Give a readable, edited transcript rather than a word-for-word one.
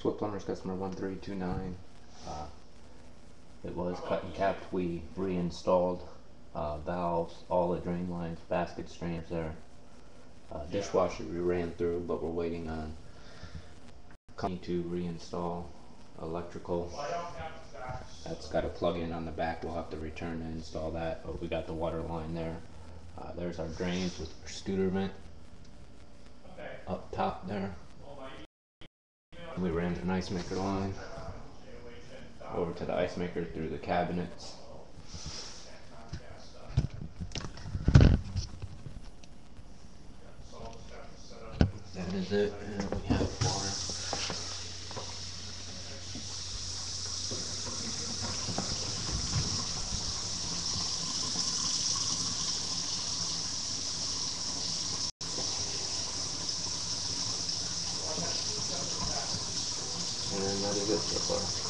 SwiftPlumbers's customer 1329. It was cut and capped. We reinstalled valves, all the drain lines, basket strainers there. Dishwasher we ran through, but we're waiting on company to reinstall electrical. That's got a plug in on the back. We'll have to return and install that. But we got the water line there. There's our drains with our scooter vent up top there. And we ran an ice maker line over to the ice maker through the cabinets. That is it, and we have water. And that is it so far.